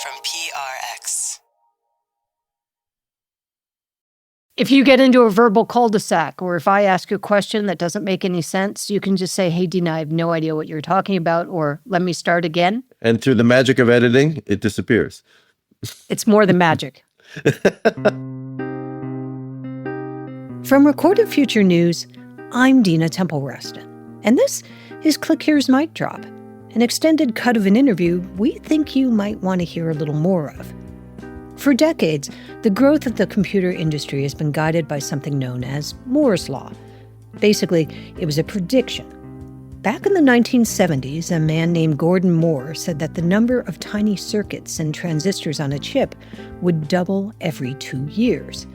from PRX. If you get into a verbal cul-de-sac, or if I ask you a question that doesn't make any sense, you can just say, hey, Dina, I have no idea what you're talking about, or let me start again. And through the magic of editing, it disappears. It's more than magic. From Recorded Future News, I'm Dina Temple-Rustin, and this is Click Here's Mic Drop, an extended cut of an interview we think you might want to hear a little more of. For decades, the growth of the computer industry has been guided by something known as Moore's Law. Basically, it was a prediction. Back in the 1970s, a man named Gordon Moore said that the number of tiny circuits and transistors on a chip would double every 2 years.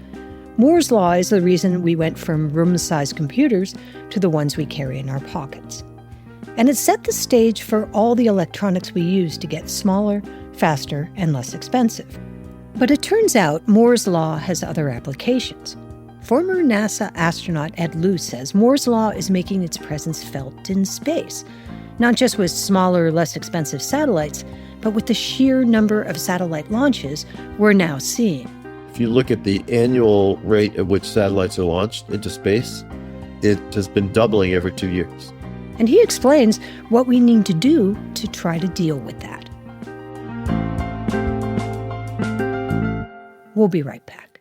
Moore's Law is the reason we went from room-sized computers to the ones we carry in our pockets. And it set the stage for all the electronics we use to get smaller, faster, and less expensive. But it turns out Moore's Law has other applications. Former NASA astronaut Ed Lu says Moore's Law is making its presence felt in space, not just with smaller, less expensive satellites, but with the sheer number of satellite launches we're now seeing. If you look at the annual rate at which satellites are launched into space, it has been doubling every 2 years. And he explains what we need to do to try to deal with that. We'll be right back.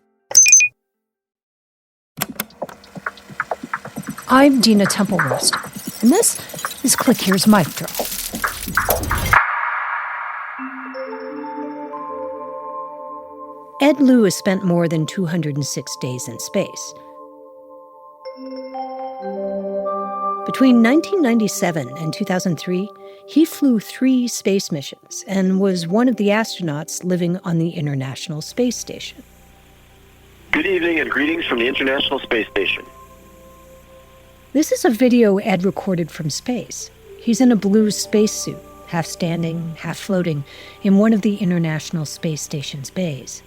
I'm Dina Temple-Rustin, and this is Click Here's Mic Drop. Ed Lu has spent more than 206 days in space. Between 1997 and 2003, he flew 3 space missions and was one of the astronauts living on the International Space Station. Good evening and greetings from the International Space Station. This is a video Ed recorded from space. He's in a blue spacesuit, half standing, half floating, in one of the International Space Station's bays.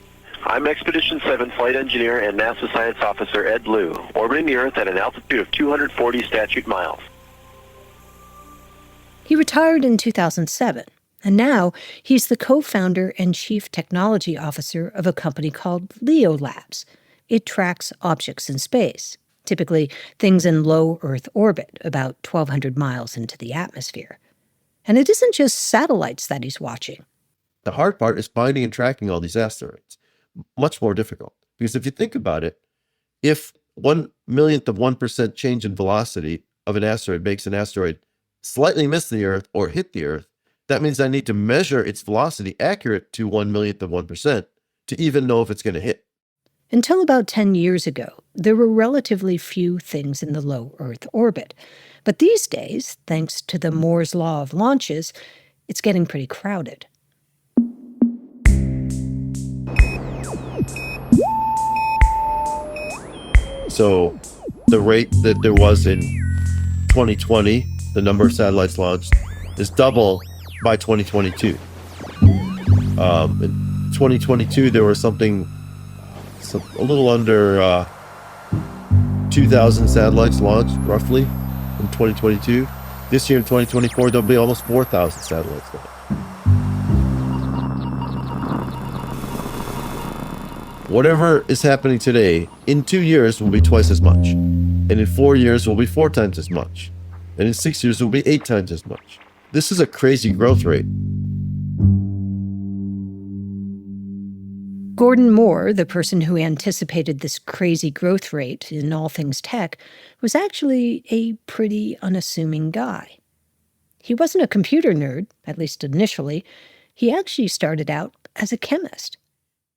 I'm Expedition 7 Flight Engineer and NASA Science Officer Ed Lu, orbiting the Earth at an altitude of 240 statute miles. He retired in 2007, and now he's the co-founder and chief technology officer of a company called LEO Labs. It tracks objects in space, typically things in low Earth orbit, about 1,200 miles into the atmosphere. And it isn't just satellites that he's watching. The hard part is finding and tracking all these asteroids. Much more difficult. Because if you think about it, if 1/1,000,000% change in velocity of an asteroid makes an asteroid slightly miss the Earth or hit the Earth, that means I need to measure its velocity accurate to 1/1,000,000% to even know if it's going to hit. Until about 10 years ago, there were relatively few things in the low Earth orbit. But these days, thanks to the Moore's Law of launches, it's getting pretty crowded. So the rate that there was in 2020, the number of satellites launched, is double by 2022. In 2022, there was a little under 2,000 satellites launched, roughly, in 2022. This year, in 2024, there'll be almost 4,000 satellites launched. Whatever is happening today, in 2 years will be twice as much. And in 4 years will be 4 times as much. And in 6 years will be 8 times as much. This is a crazy growth rate. Gordon Moore, the person who anticipated this crazy growth rate in all things tech, was actually a pretty unassuming guy. He wasn't a computer nerd, at least initially. He actually started out as a chemist.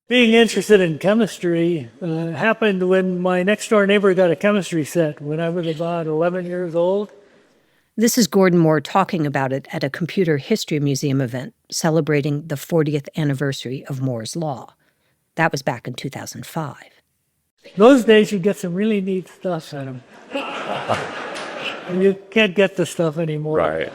Being interested in chemistry happened when my next-door neighbor got a chemistry set when I was about 11 years old. This is Gordon Moore talking about it at a Computer History Museum event celebrating the 40th anniversary of Moore's Law. That was back in 2005. Those days you get some really neat stuff in them. And you can't get the stuff anymore. Right.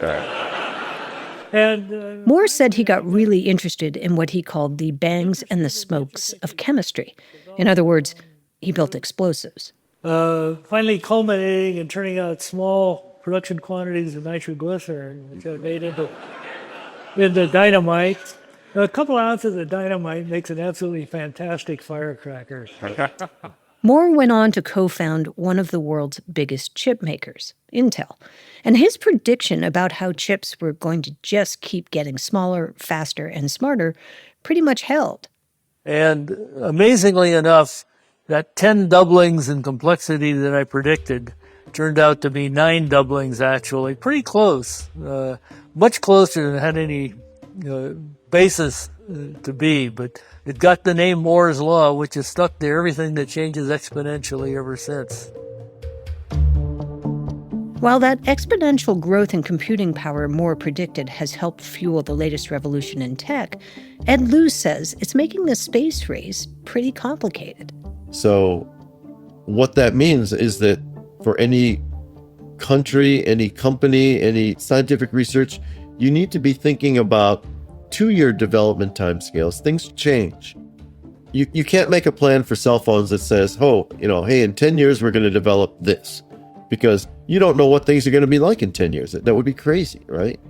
And Moore said he got really interested in what he called the bangs and the smokes of chemistry. In other words, he built explosives. Finally culminating and turning out small production quantities of nitroglycerin, which are made into dynamite. A couple ounces of dynamite makes an absolutely fantastic firecracker. Moore went on to co-found one of the world's biggest chip makers, Intel. And his prediction about how chips were going to just keep getting smaller, faster, and smarter pretty much held. And amazingly enough, that 10 doublings in complexity that I predicted turned out to be 9 doublings, actually. Pretty close. Much closer than it had any basis to be. But it got the name Moore's Law, which has stuck to everything that changes exponentially ever since. While that exponential growth in computing power Moore predicted has helped fuel the latest revolution in tech, Ed Lu says it's making the space race pretty complicated. So what that means is that for any country, any company, any scientific research, you need to be thinking about 2-year development timescales. Things change. You can't make a plan for cell phones that says, hey, in 10 years, we're going to develop this, because you don't know what things are going to be like in 10 years. That would be crazy, right?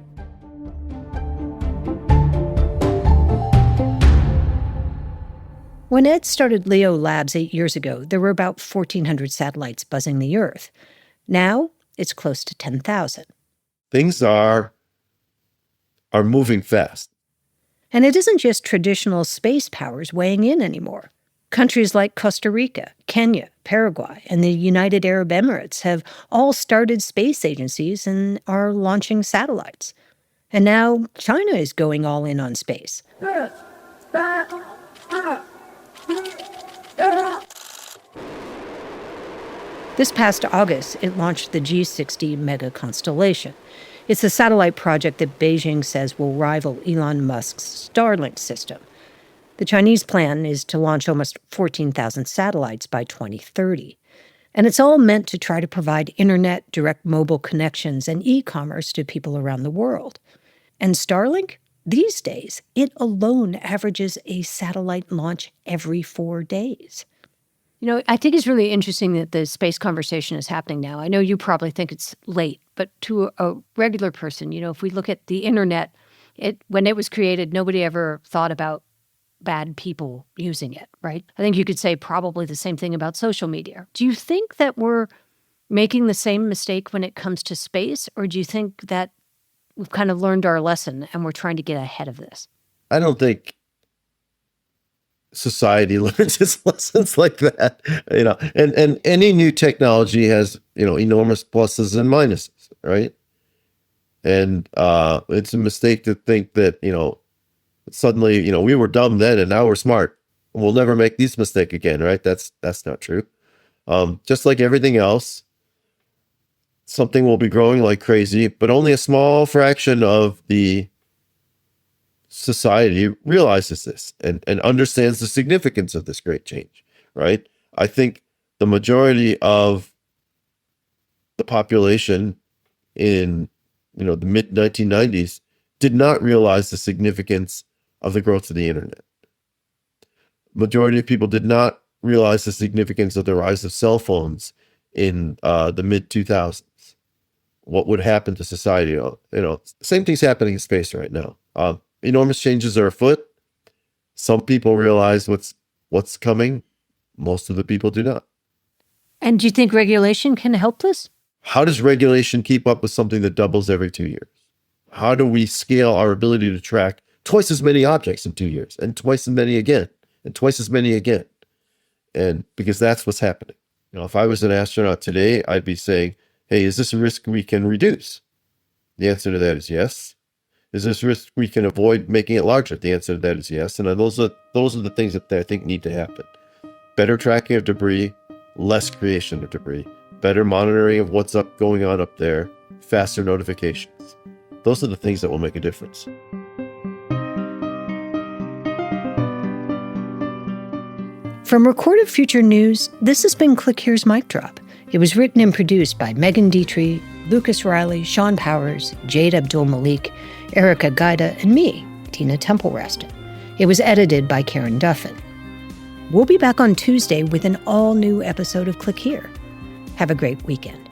When Ed started LEO Labs 8 years ago, there were about 1,400 satellites buzzing the Earth. Now, it's close to 10,000. Things are moving fast. And it isn't just traditional space powers weighing in anymore. Countries like Costa Rica, Kenya, Paraguay, and the United Arab Emirates have all started space agencies and are launching satellites. And now China is going all in on space. This past August, it launched the G60 mega constellation. It's a satellite project that Beijing says will rival Elon Musk's Starlink system. The Chinese plan is to launch almost 14,000 satellites by 2030. And it's all meant to try to provide internet, direct mobile connections, and e-commerce to people around the world. And Starlink? These days, it alone averages a satellite launch every 4 days. I think it's really interesting that the space conversation is happening now. I know you probably think it's late, but to a regular person, if we look at the internet, when it was created, nobody ever thought about bad people using it, right? I think you could say probably the same thing about social media. Do you think that we're making the same mistake when it comes to space, or do you think that we've kind of learned our lesson and we're trying to get ahead of this? I don't think society learns its lessons like that, and any new technology has, enormous pluses and minuses, right? And it's a mistake to think that, suddenly, we were dumb then and now we're smart. We'll never make this mistake again, right? That's not true. Just like everything else, something will be growing like crazy, but only a small fraction of the society realizes this and understands the significance of this great change, right? I think the majority of the population in, the mid-1990s did not realize the significance of the growth of the internet. Majority of people did not realize the significance of the rise of cell phones in the mid-2000s. What would happen to society? Same thing's happening in space right now. Enormous changes are afoot. Some people realize what's coming. Most of the people do not. And do you think regulation can help this? How does regulation keep up with something that doubles every 2 years? How do we scale our ability to track twice as many objects in 2 years, and twice as many again, and twice as many again? And because that's what's happening. If I was an astronaut today, I'd be saying, hey, is this a risk we can reduce? The answer to that is yes. Is this risk we can avoid making it larger? The answer to that is yes. And those are the things that I think need to happen. Better tracking of debris, less creation of debris, better monitoring of what's going on up there, faster notifications. Those are the things that will make a difference. From Recorded Future News, this has been Click Here's Mic Drop. It was written and produced by Megan Dietrich, Lucas Riley, Sean Powers, Jade Abdul-Malik, Erica Gaida, and me, Tina Temple-Reston. It was edited by Karen Duffin. We'll be back on Tuesday with an all-new episode of Click Here. Have a great weekend.